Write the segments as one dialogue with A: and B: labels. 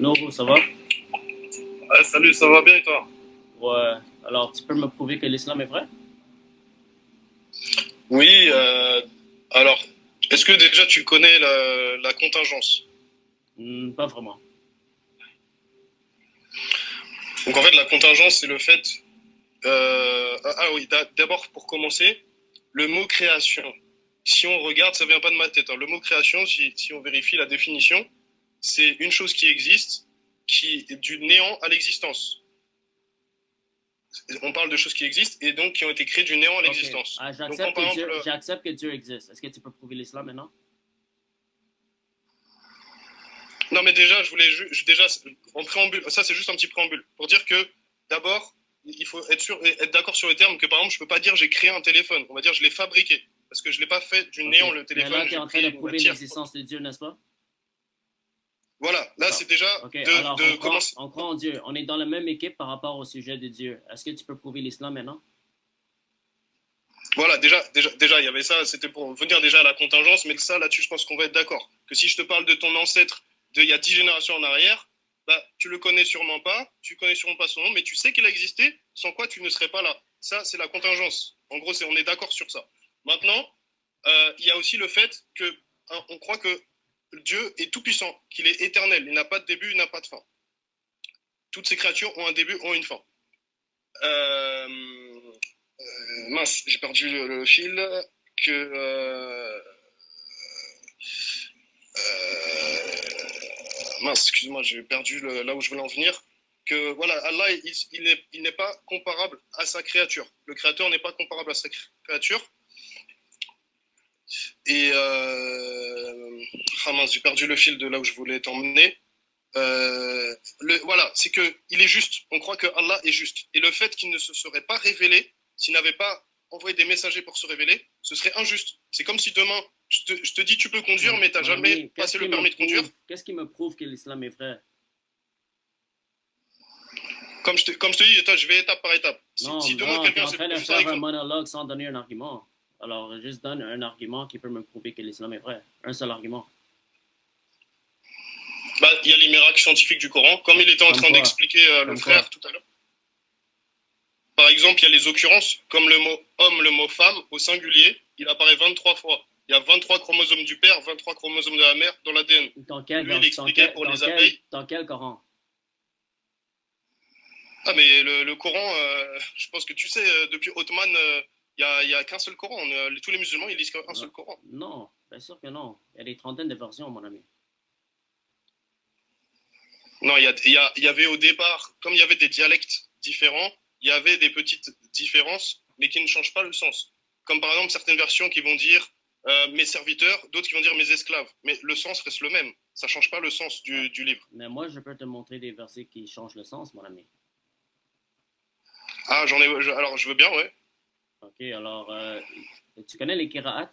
A: Noro, ça va?
B: Salut, ça va bien et toi?
A: Ouais. Alors, tu peux me prouver que l'islam est vrai?
B: Oui, alors, est-ce que déjà tu connais la contingence?
A: Pas vraiment.
B: Donc en fait, la contingence, c'est le fait... oui, d'abord pour commencer, le mot création. Si on regarde, ça vient pas de ma tête, hein. Le mot création, si on vérifie la définition, c'est une chose qui existe, qui est du néant à l'existence. On parle de choses qui existent et donc qui ont été créées du néant à
A: Ok.
B: l'existence.
A: Ah,
B: Donc quand par exemple,
A: j'accepte que Dieu existe. Est-ce que tu peux prouver l'islam maintenant?
B: non, mais déjà, déjà, en préambule, ça c'est juste un petit préambule pour dire que d'abord, il faut être sûr, être d'accord sur le terme que par exemple, je peux pas dire j'ai créé un téléphone. On va dire je l'ai fabriqué parce que je l'ai pas fait du
A: Ok.
B: néant le
A: Mais là,
B: téléphone.
A: tu es
B: J'ai
A: en train de
B: pris une
A: prouver
B: matière.
A: l'existence de Dieu, n'est-ce pas?
B: Voilà, là
A: Ah.
B: c'est déjà
A: Ok. Alors,
B: de commencer.
A: on croit en Dieu. On est dans la même équipe par rapport au sujet de Dieu. Est-ce que tu peux prouver l'islam maintenant?
B: Voilà, déjà, il y avait ça. C'était pour venir déjà à la contingence, mais ça là-dessus, je pense qu'on va être d'accord. Que si je te parle de ton ancêtre d'il y a 10 générations en arrière, bah, tu le connais sûrement pas, tu connais sûrement pas son nom, mais tu sais qu'il a existé, sans quoi tu ne serais pas là. Ça, c'est la contingence. En gros, on est d'accord sur ça. Maintenant, il y a aussi le fait que on croit que Dieu est tout puissant, qu'il est éternel, il n'a pas de début, il n'a pas de fin. Toutes ces créatures ont un début, ont une fin. Euh, Mince, j'ai perdu le fil. Que mince, excuse-moi, j'ai perdu là où je voulais en venir. Que voilà, Allah, il n'est pas comparable à sa créature. Le créateur n'est pas comparable à sa créature. Et ah mince, j'ai perdu le fil de là où je voulais t'emmener. Voilà, c'est que il est juste. On croit que Allah est juste. Et le fait qu'il ne se serait pas révélé, s'il n'avait pas envoyé des messagers pour se révéler, ce serait injuste. C'est comme si demain, je te dis tu peux conduire, mais tu n'as
A: Mon
B: jamais
A: ami,
B: passé le permis de conduire.
A: qu'est-ce qui me prouve que l'islam est vrai?
B: Comme je te dis, je vais étape par étape.
A: Non,
B: Si demain
A: non, tu es
B: quelqu'un,
A: en train de
B: juste un
A: faire un
B: exemple.
A: monologue sans donner un argument. Alors, juste donne un argument qui peut me prouver que l'islam est vrai. Un seul argument.
B: Bah, il y a les miracles scientifiques du Coran, comme il était en
A: Comme
B: train
A: quoi?
B: d'expliquer le
A: Comme quoi?
B: frère tout à l'heure. Par exemple, il y a les occurrences, comme le mot homme, le mot femme, au singulier, il apparaît 23 fois. Il y a 23 chromosomes du père, 23 chromosomes de la mère dans l'ADN.
A: Dans quel,
B: Lui, il expliquait pour les abeilles.
A: dans quel Coran?
B: Ah, mais le Coran, je pense que tu sais, depuis Ottoman, il y a qu'un seul Coran. Tous les musulmans, ils lisent qu'un
A: Non,
B: seul Coran.
A: non, bien sûr que non. Il y a des trentaines de versions, mon ami.
B: Non, il y avait au départ, comme il y avait des dialectes différents, il y avait des petites différences, mais qui ne changent pas le sens. Comme par exemple certaines versions qui vont dire mes serviteurs, d'autres qui vont dire mes esclaves. Mais le sens reste le même. Ça ne change pas le sens
A: Ah.
B: du livre.
A: Mais moi, je peux te montrer des versets qui changent le sens, mon ami.
B: Ah, alors je veux bien, ouais.
A: Ok, alors, tu connais les Kira'at?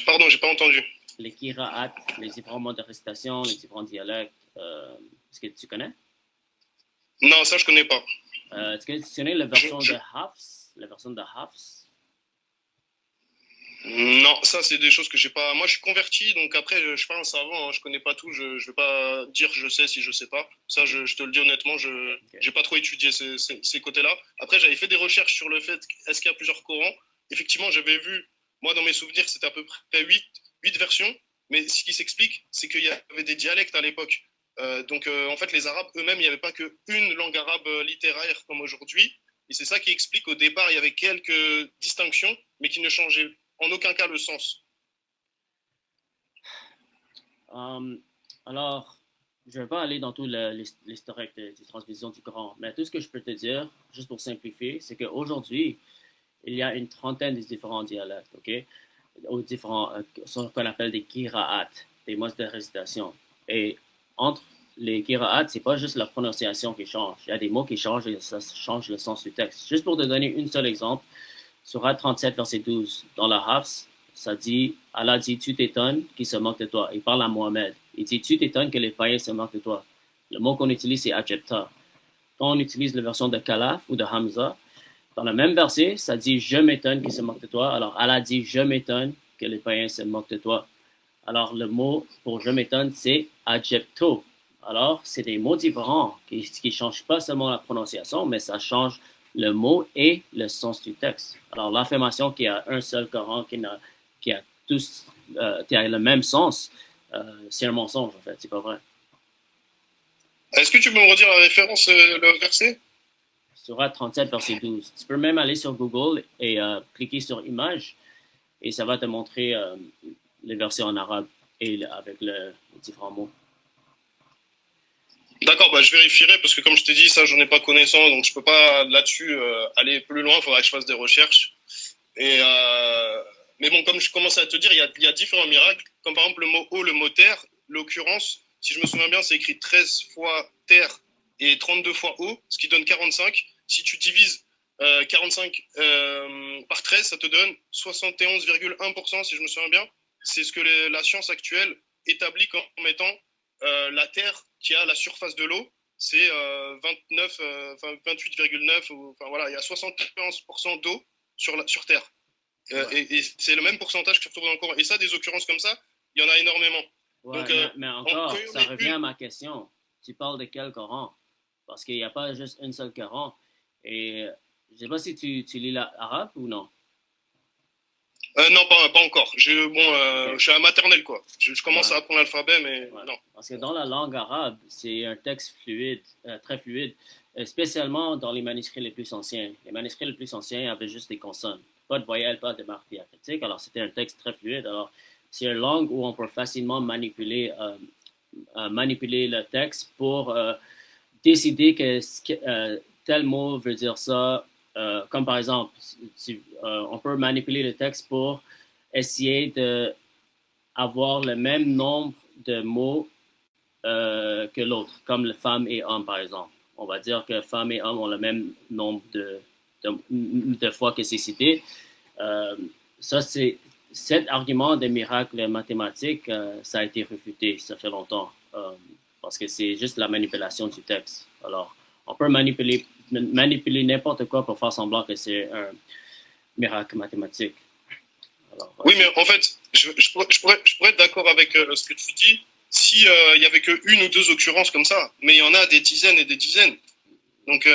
B: Pardon, j'ai pas entendu.
A: Les Kira'at, les différents modes de récitation, les différents dialectes. Est-ce que tu connais?
B: Non, ça je connais pas.
A: Tu connais la version de Hafs? La version de Hafs?
B: Non, ça c'est des choses que j'ai pas. Moi, je suis converti, donc après, je suis pas un savant, hein, je connais pas tout. Je vais pas dire je sais si je sais pas. Ça, je te le dis honnêtement, je
A: Ok.
B: j'ai pas trop étudié ces côtés-là. Après, j'avais fait des recherches sur le fait est-ce qu'il y a plusieurs Corans. Effectivement, j'avais vu, moi dans mes souvenirs, c'était à peu près huit versions. Mais ce qui s'explique, c'est qu'il y avait des dialectes à l'époque. En fait, les Arabes eux-mêmes, il n'y avait pas qu'une langue arabe littéraire comme aujourd'hui. Et c'est ça qui explique qu'au départ, il y avait quelques distinctions, mais qui ne changeaient en aucun cas le sens.
A: Euh, alors, je ne vais pas aller dans tout l'historique des transmissions du Coran, mais tout ce que je peux te dire, juste pour simplifier, c'est qu'aujourd'hui, il y a une trentaine de différents dialectes, ok? Ou différents, ce qu'on appelle des kira'at, des modes de récitation. Et entre les kira'at, c'est pas juste la prononciation qui change. Il y a des mots qui changent et ça change le sens du texte. Juste pour te donner un seul exemple, Surat 37, verset 12, dans la Hafs, ça dit, Allah dit, tu t'étonnes qu'il se moque de toi. Il parle à Mohamed. Il dit, tu t'étonnes que les païens se moquent de toi. Le mot qu'on utilise, c'est ajabta. Quand on utilise la version de Kalaf ou de Hamza, dans le même verset, ça dit, je m'étonne qu'il se moque de toi. Alors Allah dit, je m'étonne que les païens se moquent de toi. Alors, le mot pour je m'étonne, c'est agepto. Alors, c'est des mots différents qui ne changent pas seulement la prononciation, mais ça change le mot et le sens du texte. Alors, l'affirmation qu'il y a un seul Coran qui a tous, qui a le même sens, c'est un mensonge, en fait, c'est pas vrai.
B: Est-ce que tu peux me redire la référence, le verset?
A: Surat 37, verset 12. Tu peux même aller sur Google et cliquer sur Images et ça va te montrer les versets en arabe et avec les différents mots.
B: D'accord, bah, je vérifierai parce que comme je t'ai dit, ça, j'en ai pas connaissance, donc je peux pas là-dessus aller plus loin. Il faudra que je fasse des recherches. Mais bon, comme je commençais à te dire, il y a différents miracles, comme par exemple le mot eau, le mot terre. L'occurrence, si je me souviens bien, c'est écrit 13 fois terre et 32 fois eau, ce qui donne 45. Si tu divises 45 par 13, ça te donne 71,1%, si je me souviens bien. C'est ce que la science actuelle établit comme étant la Terre qui a la surface de l'eau, c'est 28,9, enfin voilà, il y a 71% d'eau sur Terre. Ouais. Et c'est le même pourcentage qui se retrouve dans le Coran. Et ça, des occurrences comme ça, il y en a énormément.
A: Ouais, donc, mais encore, ça revient à ma question. Tu parles de quel Coran? Parce qu'il n'y a pas juste un seul Coran. Et je ne sais pas si tu lis l'arabe ou non.
B: Non, pas encore. Je suis à maternelle, quoi. Je commence à apprendre l'alphabet, mais non.
A: Parce que dans la langue arabe, c'est un texte fluide, très fluide, spécialement dans les manuscrits les plus anciens. Les manuscrits les plus anciens avaient juste des consonnes, pas de voyelles, pas de marques diacritiques. Alors, c'était un texte très fluide. Alors, c'est une langue où on peut facilement manipuler le texte pour décider que tel mot veut dire ça. Comme par exemple, on peut manipuler le texte pour essayer d'avoir le même nombre de mots que l'autre, comme le femme et homme, par exemple. On va dire que femme et homme ont le même nombre de fois que c'est cité. Cet argument de miracle mathématique, ça a été refuté, ça fait longtemps, parce que c'est juste la manipulation du texte. Alors, on peut manipuler n'importe quoi pour faire semblant que c'est un miracle mathématique.
B: Alors, oui, mais en fait, je pourrais être d'accord avec ce que tu dis si il y avait qu'une ou deux occurrences comme ça, mais il y en a des dizaines et des dizaines. Donc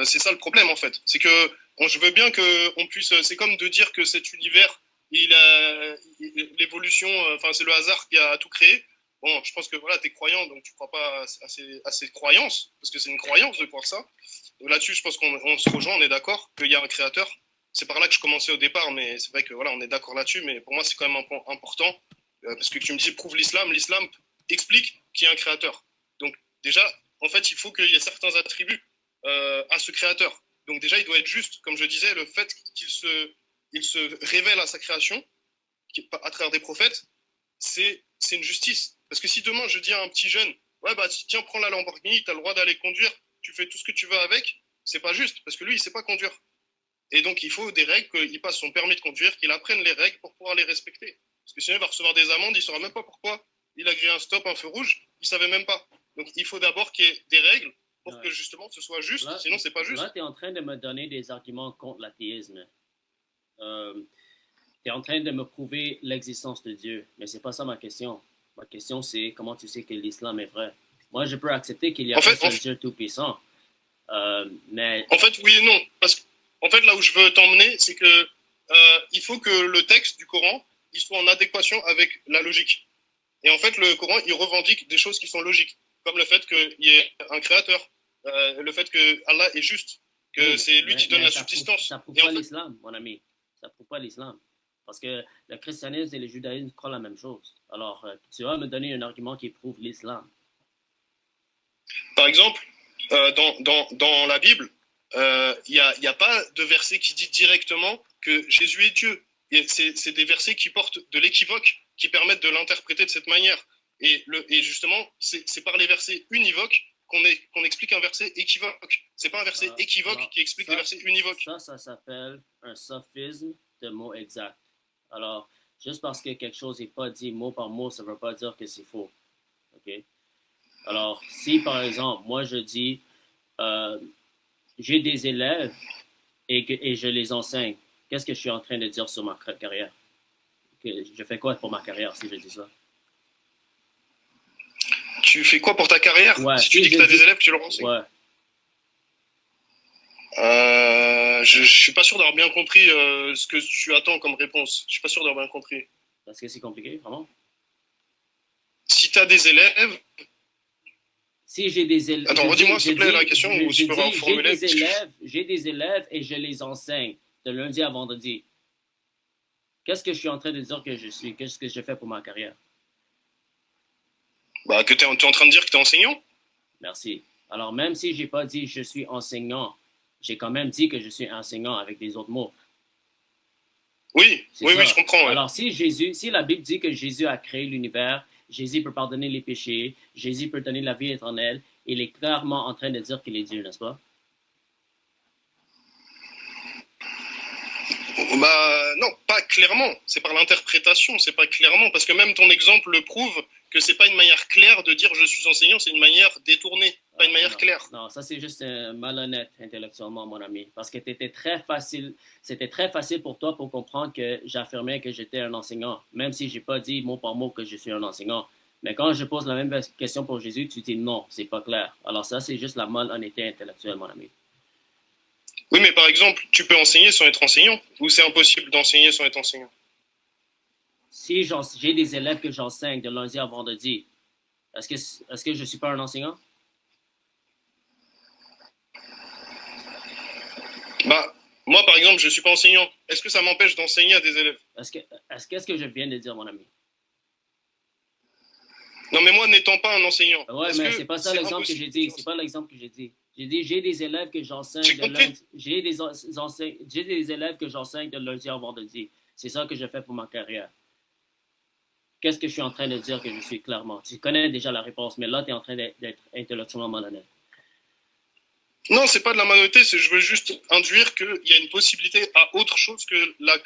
B: c'est ça le problème en fait, c'est que je veux bien qu'on puisse, c'est comme de dire que cet univers, l'évolution, enfin c'est le hasard qui a tout créé. Bon, je pense que voilà, tu es croyant, donc tu ne crois pas à ces croyances, parce que c'est une croyance de croire ça. Là-dessus, je pense qu'on se rejoint, on est d'accord qu'il y a un créateur. C'est par là que je commençais au départ, mais c'est vrai que voilà, on est d'accord là-dessus, mais pour moi, c'est quand même un point important, parce que tu me dis, prouve l'islam, l'islam explique qu'il y a un créateur. Donc déjà, en fait, il faut qu'il y ait certains attributs à ce créateur. Donc déjà, il doit être juste, comme je disais, le fait qu'il se révèle à sa création, à travers des prophètes, c'est une justice. Parce que si demain, je dis à un petit jeune, ouais, bah tiens, prends la Lamborghini, tu as le droit d'aller conduire, tu fais tout ce que tu veux avec, c'est pas juste, parce que lui, il sait pas conduire. Et donc, il faut des règles, qu'il passe son permis de conduire, qu'il apprenne les règles pour pouvoir les respecter. Parce que sinon, il va recevoir des amendes, il ne saura même pas pourquoi il a grillé un stop, un feu rouge, il ne savait même pas. Donc, il faut d'abord qu'il y ait des règles pour que justement ce soit juste, là, sinon, c'est pas juste.
A: Là, tu es en train de me donner des arguments contre l'athéisme. Tu es en train de me prouver l'existence de Dieu, mais c'est pas ça ma question. Ma question, c'est comment tu sais que l'islam est vrai? Moi, je peux accepter qu'il y a un Dieu tout-puissant, mais...
B: En fait, oui et non. Parce qu'en fait, là où je veux t'emmener, c'est que il faut que le texte du Coran, il soit en adéquation avec la logique. Et en fait, le Coran, il revendique des choses qui sont logiques, comme le fait qu'il y ait un créateur, le fait que Allah est juste, que oui, c'est lui qui donne la subsistance.
A: Ça prouve pas l'islam, mon ami. Ça prouve pas l'islam. Parce que le christianisme et le judaïsme croient la même chose. Alors, tu vas me donner un argument qui prouve l'islam.
B: Par exemple, dans la Bible, il n'y a pas de verset qui dit directement que Jésus est Dieu. C'est des versets qui portent de l'équivoque, qui permettent de l'interpréter de cette manière. Et justement, c'est par les versets univoques qu'on explique un verset équivoque. C'est pas un verset équivoque qui explique des versets univoques.
A: Ça s'appelle un sophisme de mots exacts. Alors, juste parce que quelque chose n'est pas dit mot par mot, ça ne veut pas dire que c'est faux. OK? Alors, si par exemple, moi je dis, j'ai des élèves et je les enseigne, qu'est-ce que je suis en train de dire sur ma carrière? je fais quoi pour ma carrière si je dis ça?
B: Tu fais quoi pour ta carrière?
A: Ouais,
B: si tu dis que tu as des élèves, que tu leur enseignes.
A: Ouais.
B: Je suis pas sûr d'avoir bien compris ce que tu attends comme réponse. Je suis pas sûr d'avoir bien compris.
A: Est-ce que c'est compliqué, vraiment?
B: Si tu as des élèves.
A: Si j'ai des élèves.
B: Attends, redis-moi s'il te plaît la question ou tu peux reformuler.
A: J'ai des élèves et je les enseigne de lundi à vendredi. Qu'est-ce que je suis en train de dire que je suis? Qu'est-ce que je fais pour ma carrière?
B: Bah, que tu es en train de dire que tu es enseignant.
A: Merci. Alors, même si je n'ai pas dit je suis enseignant, j'ai quand même dit que je suis enseignant avec des autres mots.
B: Oui, je comprends. Ouais.
A: Alors, si la Bible dit que Jésus a créé l'univers, Jésus peut pardonner les péchés, Jésus peut donner la vie éternelle, il est clairement en train de dire qu'il est Dieu, n'est-ce pas?
B: Bah non, pas clairement. C'est par l'interprétation, c'est pas clairement. Parce que même ton exemple le prouve que c'est pas une manière claire de dire je suis enseignant, c'est une manière détournée, pas une manière claire.
A: Non, ça c'est juste malhonnête intellectuellement, mon ami. Parce que c'était très facile pour toi pour comprendre que j'affirmais que j'étais un enseignant, même si j'ai pas dit mot par mot que je suis un enseignant. Mais quand je pose la même question pour Jésus, tu dis non, c'est pas clair. Alors ça, c'est juste la malhonnêteté intellectuelle, mon ami.
B: Oui, mais par exemple, tu peux enseigner sans être enseignant, ou c'est impossible d'enseigner sans être enseignant?
A: Si j'ai des élèves que j'enseigne de lundi à vendredi, est-ce que je ne suis pas un enseignant?
B: Bah, moi, par exemple, je ne suis pas enseignant. Est-ce que ça m'empêche d'enseigner à des élèves?
A: Qu'est-ce que je viens de dire, mon ami?
B: Non, mais moi, n'étant pas un enseignant.
A: Ouais, mais c'est pas ça l'exemple que j'ai dit. C'est pas l'exemple que j'ai dit. J'ai dit, j'ai des élèves que j'enseigne de lundi. J'ai des élèves que j'enseigne de lundi à vendredi. C'est ça que je fais pour ma carrière. Qu'est-ce que je suis en train de dire que je suis clairement? Tu connais déjà la réponse, mais là, tu es en train d'être intellectuellement malhonnête.
B: Non, c'est pas de la malhonnêteté, je veux juste induire qu'il y a une possibilité à autre chose que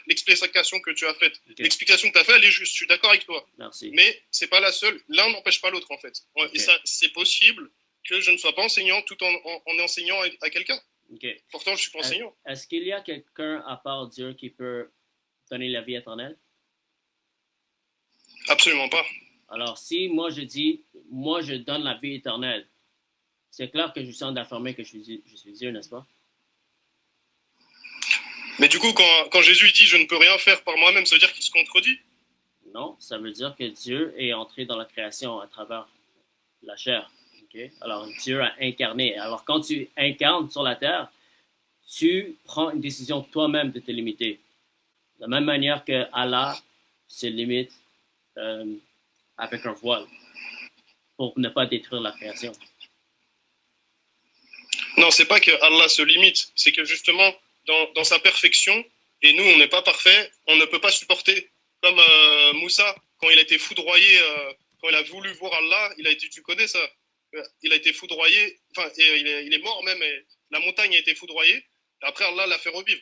B: l'explication que tu as faite. Okay. L'explication que tu as faite, elle est juste, je suis d'accord avec toi.
A: Merci.
B: Mais c'est pas la seule, l'un n'empêche pas l'autre en fait. Okay. Et ça, c'est possible que je ne sois pas enseignant tout en enseignant à quelqu'un.
A: Okay.
B: Pourtant, je suis pas enseignant.
A: Est-ce qu'il y a quelqu'un à part Dieu qui peut donner la vie éternelle?
B: Absolument pas.
A: Alors, si moi je dis, moi je donne la vie éternelle, c'est clair que je suis en train d'affirmer que je suis Dieu, n'est-ce pas?
B: Mais du coup, quand Jésus dit « je ne peux rien faire par moi-même », ça veut dire qu'il se contredit?
A: Non, ça veut dire que Dieu est entré dans la création à travers la chair. Okay? Alors, Dieu a incarné. Alors, quand tu incarnes sur la terre, tu prends une décision toi-même de te limiter. De la même manière que Allah se limite avec un voile pour ne pas détruire la création.
B: Non, c'est pas que Allah se limite, c'est que justement, dans sa perfection, et nous, on n'est pas parfait, on ne peut pas supporter. Comme Moussa, quand il a été foudroyé, quand il a voulu voir Allah, tu connais ça, il a été foudroyé, enfin, il est mort même, et la montagne a été foudroyée, et après Allah l'a fait revivre.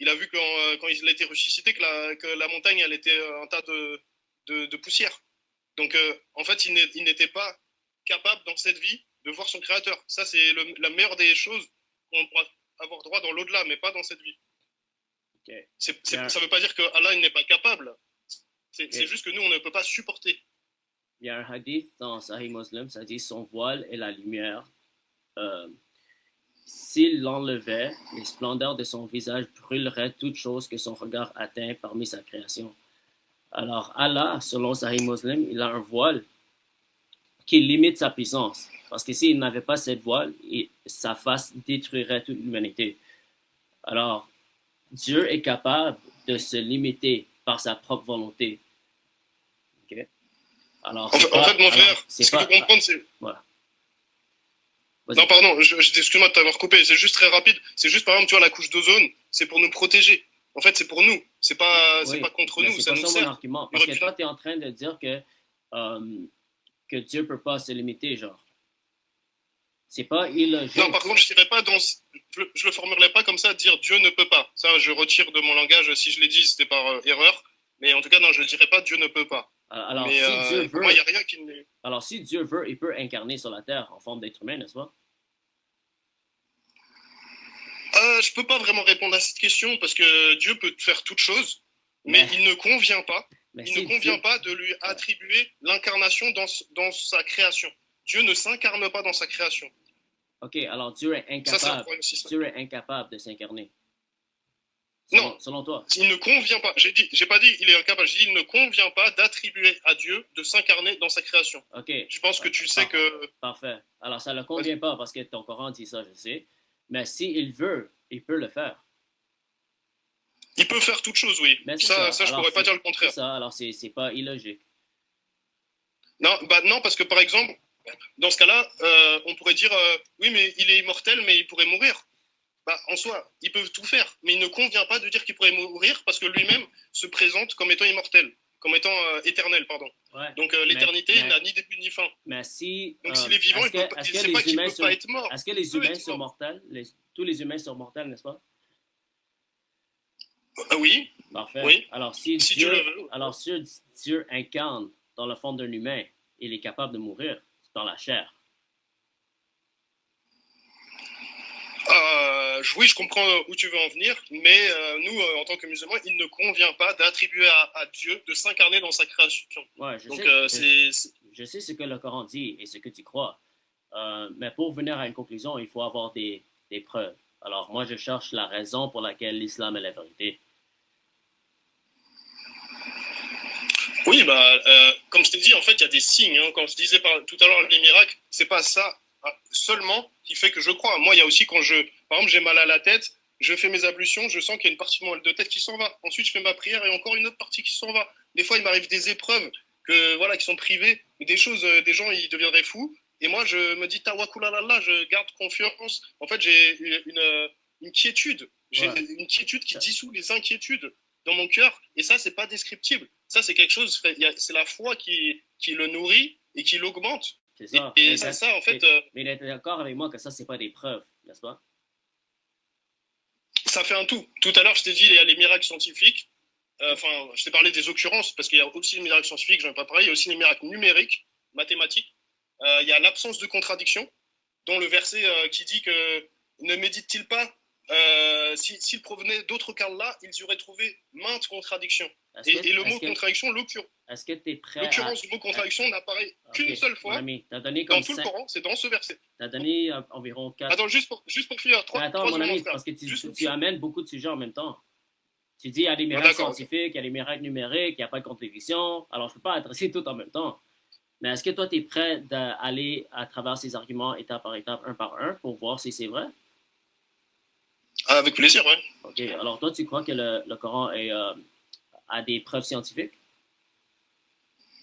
B: Il a vu quand il a été ressuscité que la montagne, elle était un tas de poussière. Donc, en fait, il n'était pas capable dans cette vie de voir son créateur. Ça, c'est la meilleure des choses qu'on pourra avoir droit dans l'au-delà, mais pas dans cette vie.
A: Okay.
B: Ça ne veut pas dire que Allah n'est pas capable. C'est juste que nous, on ne peut pas supporter.
A: Il y a un hadith dans Sahih Muslim, ça dit son voile est la lumière. S'il l'enlevait, les splendeurs de son visage brûleraient toute chose que son regard atteint parmi sa création. Alors Allah, selon Sahih Muslim, il a un voile qui limite sa puissance. Parce que s'il n'avait pas cette voile, sa face détruirait toute l'humanité. Alors, Dieu est capable de se limiter par sa propre volonté. Okay? Alors,
B: en fait, mon frère, ce qu'il faut comprendre, c'est...
A: Voilà.
B: Non, pardon, excuse-moi de t'avoir coupé, c'est juste très rapide. C'est juste, par exemple, tu vois, la couche d'ozone, c'est pour nous protéger. En fait, c'est pour nous, c'est pas contre nous, ça nous sert.
A: C'est pas ça mon argument, parce que toi, tu es en train de dire que Dieu ne peut pas se limiter, genre. C'est pas illogique.
B: Non, par contre, je dirais pas je le formulerais pas comme ça, dire Dieu ne peut pas. Ça, je retire de mon langage. Si je l'ai dit, c'était par erreur. Mais en tout cas, non, je ne dirais pas Dieu ne peut pas.
A: Alors,
B: mais,
A: si Dieu veut,
B: moi, il n'y a rien qui ne...
A: Alors, si Dieu veut, il peut incarner sur la terre en forme d'être humain, n'est-ce pas?
B: Je peux pas vraiment répondre à cette question parce que Dieu peut faire toute chose. Mais
A: Mais,
B: il ne convient pas,
A: mais
B: il ne
A: si
B: convient
A: Dieu.
B: pas de lui
A: Ouais.
B: attribuer l'incarnation dans sa création. Dieu ne s'incarne pas dans sa création.
A: OK, alors Dieu est
B: Ça, c'est un
A: incapable.
B: problème aussi.
A: Dieu est incapable de s'incarner,
B: Non,
A: selon toi.
B: il ne convient pas. J'ai pas dit il est incapable. J'ai dit il ne convient pas d'attribuer à Dieu de s'incarner dans sa création.
A: OK,
B: Je pense que tu sais
A: parfait.
B: que.
A: Parfait. Alors, ça ne le
B: Vas-y.
A: convient pas parce que ton Coran dit ça, je sais. Mais s'il veut, il peut le faire.
B: Il peut faire toute chose, oui.
A: Mais c'est
B: Ça,
A: ça.
B: ça je
A: Alors,
B: pourrais pas dire le
A: c'est
B: contraire.
A: ça. Alors, c'est pas illogique.
B: Non, bah non, parce que par exemple, dans ce cas-là, on pourrait dire oui, mais il est immortel, mais il pourrait mourir. Bah, en soi, ils peuvent tout faire, mais il ne convient pas de dire qu'il pourrait mourir parce que lui-même se présente comme étant immortel, comme étant éternel, pardon.
A: Ouais.
B: Donc l'éternité n'a ni début ni fin.
A: Mais si.
B: Donc s'il est vivant, c'est pas qu'il ne peut pas être mort.
A: Est-ce que les humains sont mortels? Tous les humains sont mortels, n'est-ce pas?
B: Oui.
A: Parfait.
B: Oui.
A: Alors,
B: si Dieu, tu le veux.
A: Alors, si Dieu incarne dans la forme d'un humain, il est capable de mourir dans la chair.
B: Oui, je comprends où tu veux en venir, mais nous, en tant que musulmans, il ne convient pas d'attribuer à Dieu de s'incarner dans sa création.
A: Ouais,
B: Donc,
A: je sais ce que le Coran dit et ce que tu crois. Mais pour venir à une conclusion, il faut avoir des preuves. Alors, moi, je cherche la raison pour laquelle l'islam est la vérité.
B: Oui, comme je t'ai dit, en fait, il y a des signes. Hein. Quand je disais tout à l'heure les miracles, c'est pas ça seulement qui fait que je crois. Moi, il y a aussi quand par exemple, j'ai mal à la tête, je fais mes ablutions, je sens qu'il y a une partie de de tête qui s'en va. Ensuite, je fais ma prière et encore une autre partie qui s'en va. Des fois, il m'arrive des épreuves qui sont privées, des choses, des gens, ils deviendraient fous. Et moi, je me dis, tawakulallah, je garde confiance. En fait, j'ai une quiétude. J'ai une quiétude qui dissout les inquiétudes dans mon cœur. Et ça, c'est pas descriptible. Ça, c'est quelque chose, c'est la foi qui le nourrit et qui l'augmente.
A: C'est ça.
B: Et c'est ça, en fait.
A: Mais il est d'accord avec moi que ça, c'est pas des preuves, n'est-ce pas?
B: Ça fait un tout. Tout à l'heure, je t'ai dit, il y a les miracles scientifiques. Je t'ai parlé des occurrences, parce qu'il y a aussi les miracles scientifiques, j'en ai pas parlé. Il y a aussi les miracles numériques, mathématiques. Il y a l'absence de contradiction, dont le verset qui dit que ne médite-t-il pas s'il provenait d'autres qu'Allah, ils y auraient trouvé maintes contradictions. Et le mot contradiction,
A: est-ce que tu es prêt
B: l'occurrence du mot contradiction n'apparaît qu'une seule fois dans tout le Coran, c'est dans ce verset.
A: Tu as donné environ 4...
B: Attends, juste pour finir,
A: Attends, mon ami, parce que tu amènes beaucoup de sujets en même temps. Tu dis, il y a des miracles scientifiques, il y a des miracles numériques, il n'y a pas de contradiction. Alors, je ne peux pas adresser tout en même temps. Mais est-ce que toi, tu es prêt d'aller à travers ces arguments étape par étape, un par un, pour voir si c'est vrai?
B: Avec plaisir, oui.
A: OK. Alors, toi, tu crois que le Coran a des preuves scientifiques?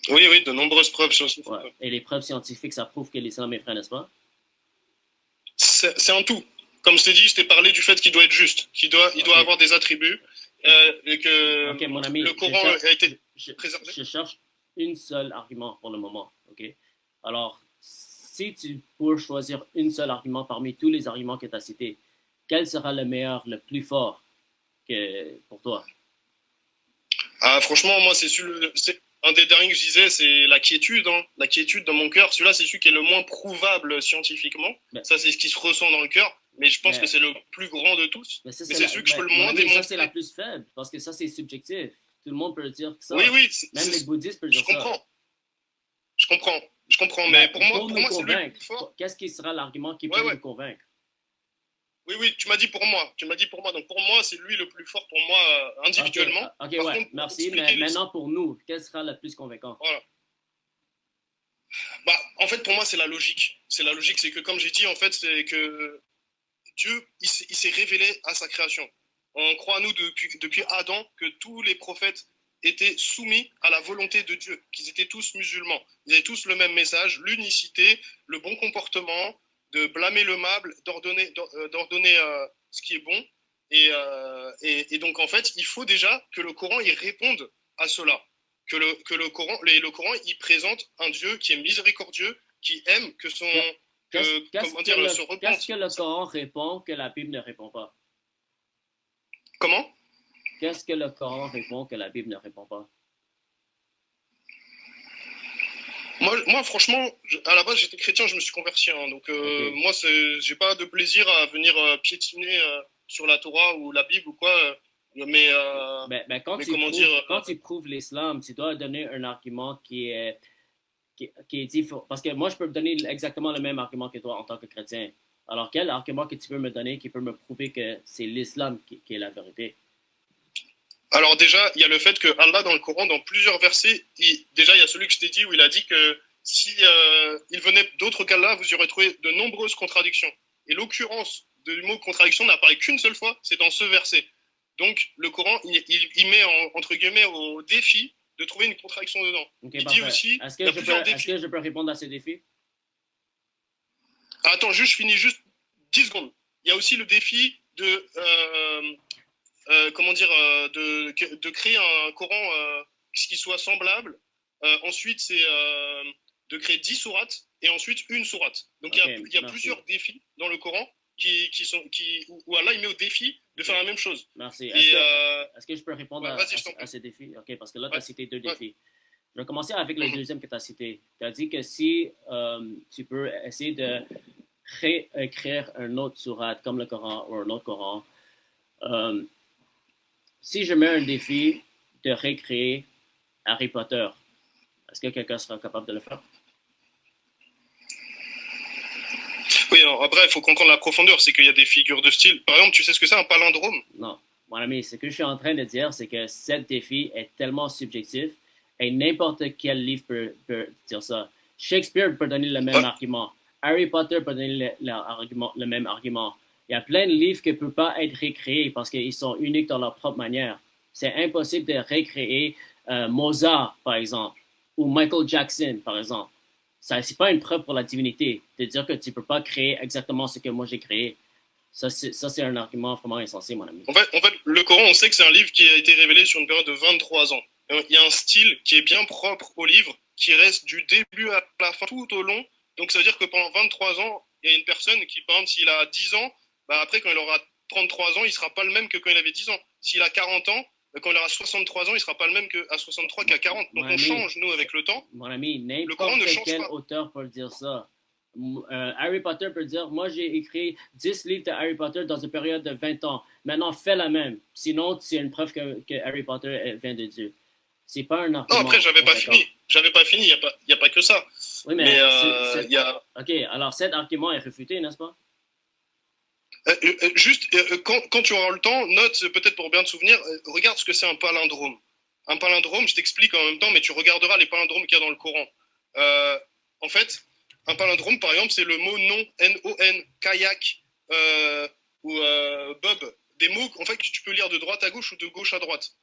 B: Oui, de nombreuses preuves scientifiques.
A: Ouais. Et les preuves scientifiques, ça prouve que l'islam est vrai, n'est-ce pas?
B: C'est un tout. Comme je t'ai dit, je t'ai parlé du fait qu'il doit être juste, il doit avoir des attributs, et que
A: OK, mon ami,
B: le Coran a été préservé.
A: Je cherche un seul argument pour le moment, OK? Alors, si tu peux choisir un seul argument parmi tous les arguments que tu as cités, quel sera le meilleur, le plus fort pour toi?
B: Franchement, moi, c'est un des derniers que je disais, c'est la quiétude. Hein. La quiétude dans mon cœur. Celui-là, c'est celui qui est le moins prouvable scientifiquement. Ça, c'est ce qui se ressent dans le cœur. Mais je pense que c'est le plus grand de tous. Mais c'est celui que je peux le moins démontrer.
A: Ça, c'est la plus faible, parce que ça, c'est subjectif. Tout le monde peut le dire que ça.
B: Oui.
A: Même les bouddhistes peuvent dire ça.
B: Je comprends. Mais pour moi c'est le plus fort.
A: Qu'est-ce qui sera l'argument qui peut nous convaincre?
B: Oui, tu m'as dit pour moi. Donc pour moi, c'est lui le plus fort pour moi individuellement.
A: Ok, ouais, merci. Mais maintenant pour nous, quel sera le plus convaincant?
B: Voilà. En fait, pour moi, c'est la logique. C'est que comme j'ai dit, en fait, c'est que Dieu, il s'est révélé à sa création. On croit, nous, depuis Adam, que tous les prophètes étaient soumis à la volonté de Dieu, qu'ils étaient tous musulmans. Ils avaient tous le même message, l'unicité, le bon comportement, de blâmer le mal, d'ordonner ce qui est bon. Et donc, en fait, il faut déjà que le Coran y réponde à cela. Que le Coran, il présente un Dieu qui est miséricordieux, qui aime, que son...
A: Qu'est-ce que le Coran répond que la Bible ne répond pas?
B: Comment?
A: Qu'est-ce que le Coran répond que la Bible ne répond pas?
B: Moi, franchement, à la base, j'étais chrétien, je me suis converti. Hein, donc, moi, j'ai pas de plaisir à venir piétiner sur la Torah ou la Bible ou quoi. Mais,
A: Quand
B: mais
A: tu
B: comment
A: prouves,
B: dire,
A: quand tu prouves l'islam, tu dois donner un argument qui est différent. Parce que moi, je peux te donner exactement le même argument que toi en tant que chrétien. Alors, quel argument que tu peux me donner qui peut me prouver que c'est l'islam qui est la vérité?
B: alors déjà, il y a le fait que Allah dans le Coran, dans plusieurs versets, déjà il y a celui que je t'ai dit où il a dit que si il venait d'autres qu'Allah, vous y aurez trouvé de nombreuses contradictions. Et l'occurrence du mot contradiction n'apparaît qu'une seule fois, c'est dans ce verset. Donc le Coran, il met entre guillemets au défi de trouver une contradiction dedans.
A: Ok,
B: Il dit
A: parfait.
B: aussi,
A: Est-ce
B: il y
A: que
B: a plusieurs
A: est-ce
B: défis.
A: que je peux répondre à ces défis?
B: Ah, attends, je finis juste 10 secondes. Il y a aussi le défi de comment dire, de créer un Coran qui soit semblable. Ensuite, c'est de créer 10 sourates et ensuite une sourate. Donc il y a plusieurs défis dans le Coran où Allah il met au défi de faire la même chose.
A: Merci.
B: Et,
A: est-ce que je peux répondre à ces défis? OK, parce que là, tu as cité deux défis. Je vais commencer avec le deuxième que tu as cité. Tu as dit que si tu peux essayer de réécrire un autre sourate comme le Coran ou un autre Coran, si je mets un défi de récréer Harry Potter, est-ce que quelqu'un sera capable de le faire?
B: Oui, alors après, il faut comprendre la profondeur. C'est qu'il y a des figures de style. Par exemple, tu sais ce que c'est un palindrome?
A: Non. Mon ami, ce que je suis en train de dire, c'est que cet défi est tellement subjectif et n'importe quel livre peut dire ça. Shakespeare peut donner le même argument. Harry Potter peut donner le même argument. Il y a plein de livres qui ne peuvent pas être récréés parce qu'ils sont uniques dans leur propre manière. C'est impossible de récréer Mozart, par exemple, ou Michael Jackson, par exemple. Ça, c'est pas une preuve pour la divinité de dire que tu ne peux pas créer exactement ce que moi j'ai créé. Ça, c'est un argument vraiment insensé, mon ami.
B: En fait, le Coran, on sait que c'est un livre qui a été révélé sur une période de 23 ans. Il y a un style qui est bien propre au livre, qui reste du début à la fin, tout au long. Donc ça veut dire que pendant 23 ans, il y a une personne qui, par exemple, s'il a 10 ans, bah après, quand il aura 33 ans, il ne sera pas le même que quand il avait 10 ans. S'il a 40 ans, quand il aura 63 ans, il ne sera pas le même qu'à 63 qu'à 40. Donc on change, nous, avec le temps.
A: Mon ami,
B: le Coran ne
A: n'importe
B: change
A: quel
B: pas.
A: auteur peut dire ça. Harry Potter peut dire, moi j'ai écrit 10 livres de Harry Potter dans une période de 20 ans. Maintenant, fais la même. Sinon, c'est une preuve que Harry Potter vient de Dieu. C'est pas un argument.
B: Non, après, j'avais pas fini. Il n'y a pas que ça.
A: Oui, mais
B: il y a...
A: OK, alors cet argument est réfuté, n'est-ce pas?
B: Juste, quand tu auras le temps, note, peut-être pour bien te souvenir, regarde ce que c'est un palindrome. Un palindrome, je t'explique en même temps, mais tu regarderas les palindromes qu'il y a dans le Coran. En fait, un palindrome, par exemple, c'est le mot non, N-O-N, kayak ou bob. Des mots, en fait, que tu peux lire de droite à gauche ou de gauche à droite.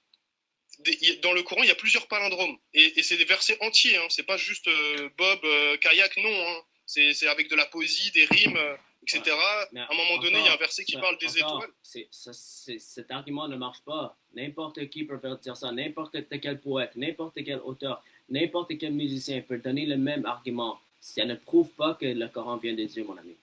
B: Dans le Coran, il y a plusieurs palindromes. Et c'est des versets entiers, hein. C'est pas juste bob, kayak, non. Hein. C'est avec de la poésie, des rimes, etc. Ouais. À un moment donné, il y a un verset qui parle des étoiles.
A: Cet argument ne marche pas. N'importe qui peut dire ça. N'importe quel poète, n'importe quel auteur, n'importe quel musicien peut donner le même argument. Ça ne prouve pas que le Coran vient de Dieu, mon ami.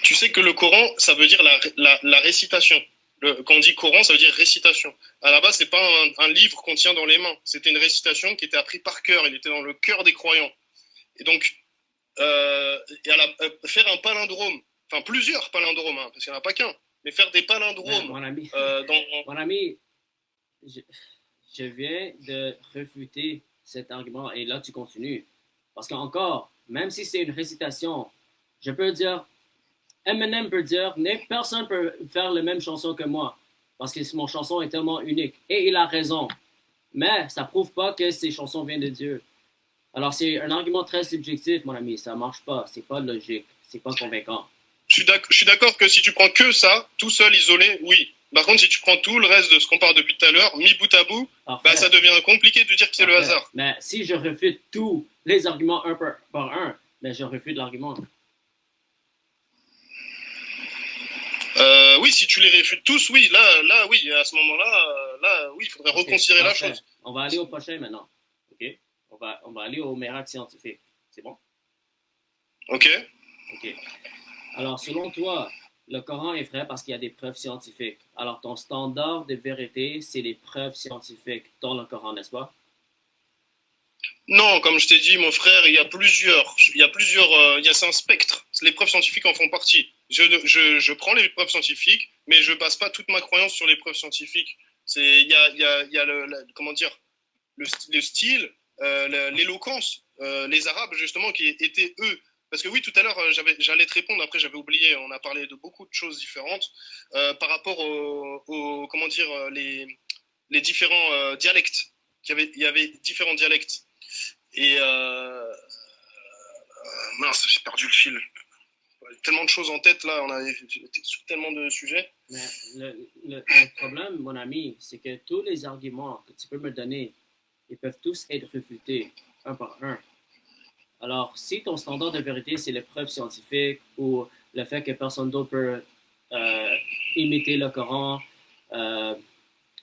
B: Tu sais que le Coran, ça veut dire la récitation. Quand on dit Coran, ça veut dire récitation. À la base, c'est pas un livre qu'on tient dans les mains. C'était une récitation qui était apprise par cœur. Il était dans le cœur des croyants. Et donc, faire un palindrome, enfin plusieurs palindromes, hein, parce qu'il n'y en a pas qu'un, mais faire des palindromes.
A: Mon ami, je viens de réfuter cet argument et là tu continues. Parce qu'encore, même si c'est une récitation, je peux dire, Eminem peut dire, personne peut faire la même chanson que moi. Parce que mon chanson est tellement unique. Et il a raison. Mais ça prouve pas que ces chansons viennent de Dieu. Alors c'est un argument très subjectif, mon ami. Ça marche pas. C'est pas logique. C'est pas convaincant.
B: Je suis d'accord que si tu prends que ça, tout seul, isolé, oui. Par contre, si tu prends tout le reste de ce qu'on parle depuis tout à l'heure, mis bout à bout, bah, ça devient compliqué de dire que c'est le hasard.
A: Mais si je refute tous les arguments un par un, mais je refute l'argument.
B: Oui, si tu les réfutes tous, oui, là, oui, à ce moment-là, oui, il faudrait reconsidérer la chose.
A: On va aller au prochain maintenant. OK? On va aller au miracle scientifique. C'est bon?
B: OK.
A: Alors, selon toi, le Coran est vrai parce qu'il y a des preuves scientifiques. Alors, ton standard de vérité, c'est les preuves scientifiques dans le Coran, n'est-ce pas?
B: Non, comme je t'ai dit, mon frère, c'est un spectre. Les preuves scientifiques en font partie. Je prends les preuves scientifiques, mais je base pas toute ma croyance sur les preuves scientifiques. Il y a comment dire, le style, l'éloquence, les Arabes justement qui étaient eux. Parce que oui, tout à l'heure, j'allais te répondre, après j'avais oublié, on a parlé de beaucoup de choses différentes par rapport comment dire, les différents dialectes. Il y avait différents dialectes. Et mince, j'ai perdu le fil. Tellement de choses en tête, là, on avait sur tellement de sujets.
A: Mais le problème, mon ami, c'est que tous les arguments que tu peux me donner, ils peuvent tous être réfutés un par un. Alors, si ton standard de vérité, c'est les preuves scientifiques ou le fait que personne d'autre peut imiter le Coran,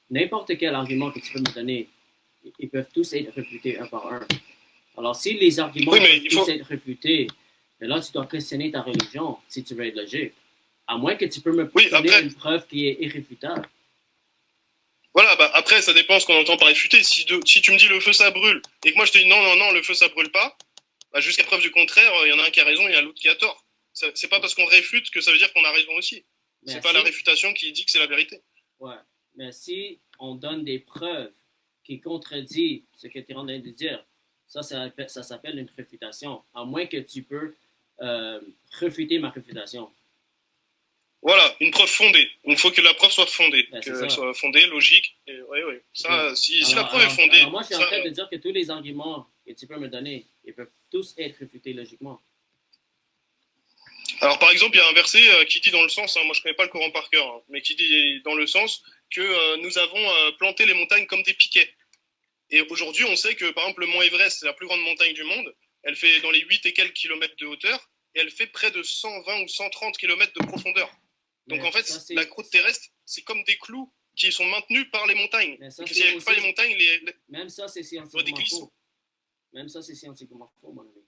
A: n'importe quel argument que tu peux me donner, ils peuvent tous être réfutés un par un. Alors, si les arguments peuvent tous être réfutés, là, tu dois questionner ta religion si tu veux être logique. À moins que tu peux me donner une preuve qui est irréfutable.
B: Voilà, bah après, ça dépend ce qu'on entend par réfuter. Si tu me dis le feu, ça brûle, et que moi je te dis non, le feu, ça brûle pas, bah, jusqu'à preuve du contraire, il y en a un qui a raison, il y a l'autre qui a tort. C'est pas parce qu'on réfute que ça veut dire qu'on a raison aussi. C'est pas la réfutation qui dit que c'est la vérité.
A: Ouais, mais si on donne des preuves qui contredisent ce que tu es en train de dire, ça s'appelle une réfutation, à moins que tu peux réfuter ma réfutation.
B: Voilà, une preuve fondée. Il faut que la preuve soit fondée, qu'elle soit fondée, logique. Oui. Ça, si la preuve est fondée...
A: Alors moi, je suis en train de dire que tous les arguments que tu peux me donner, ils peuvent tous être réfutés logiquement.
B: Alors, par exemple, il y a un verset qui dit dans le sens, moi je ne connais pas le Coran par cœur, mais qui dit dans le sens que nous avons planté les montagnes comme des piquets. Et aujourd'hui, on sait que, par exemple, le mont Everest, c'est la plus grande montagne du monde. Elle fait dans les 8 et quelques kilomètres de hauteur, et elle fait près de 120 ou 130 kilomètres de profondeur. Donc, en fait, la croûte terrestre, c'est comme des clous qui sont maintenus par les montagnes. S'il n'y avait pas les montagnes,
A: même ça, c'est scientifiquement faux. Même ça, c'est scientifiquement faux, mon ami.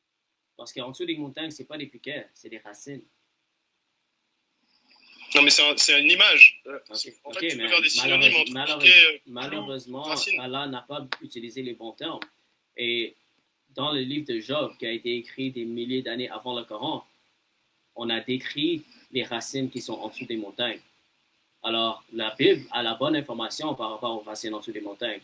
A: Parce qu'en dessous des montagnes, ce n'est pas des piquets, c'est des racines.
B: Non, mais c'est une image.
A: En fait, tu peux faire des synonymes entre malheureusement, Allah n'a pas utilisé les bons termes. Et dans le livre de Job, qui a été écrit des milliers d'années avant le Coran, on a décrit les racines qui sont en dessous des montagnes. Alors, la Bible a la bonne information par rapport aux racines en dessous des montagnes.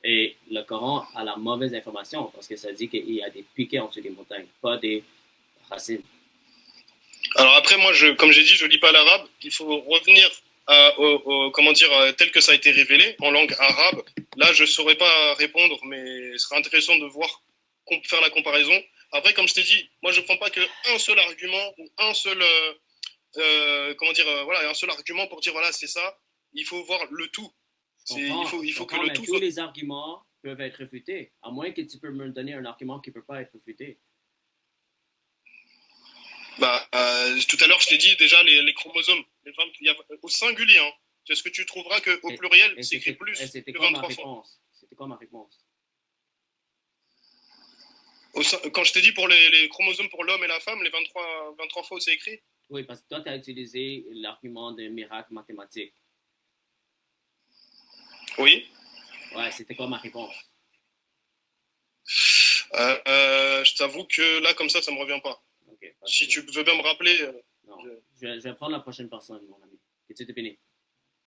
A: Et le Coran a la mauvaise information parce que ça dit qu'il y a des piquets en dessous des montagnes, pas des racines.
B: Alors après, moi, comme j'ai dit, je ne lis pas l'arabe. Il faut revenir comment dire, tel que ça a été révélé en langue arabe. Là, je ne saurais pas répondre, mais ce serait intéressant de voir, faire la comparaison. Après, comme je t'ai dit, moi, je ne prends pas qu'un seul argument ou un seul, comment dire, voilà, un seul argument pour dire, voilà, c'est ça. Il faut voir le tout. Il faut que le tout
A: tous les arguments peuvent être réfutés, à moins que tu peux me donner un argument qui ne peut pas être réfuté.
B: Bah, tout à l'heure, je t'ai dit déjà les chromosomes. Au singulier, hein. Est-ce que tu trouveras qu'au pluriel, c'est écrit plus que 23 fois?
A: C'était quoi ma réponse?
B: Quand je t'ai dit pour les chromosomes pour l'homme et la femme, les 23 fois où c'est écrit?
A: Oui, parce que toi, tu as utilisé l'argument de miracle mathématique.
B: Oui.
A: Ouais, c'était quoi ma réponse?
B: Je t'avoue que là, comme ça ne me revient pas.
A: Okay,
B: si tu veux bien me rappeler.
A: Non, je vais prendre la prochaine personne, mon ami. Que tu te bénis.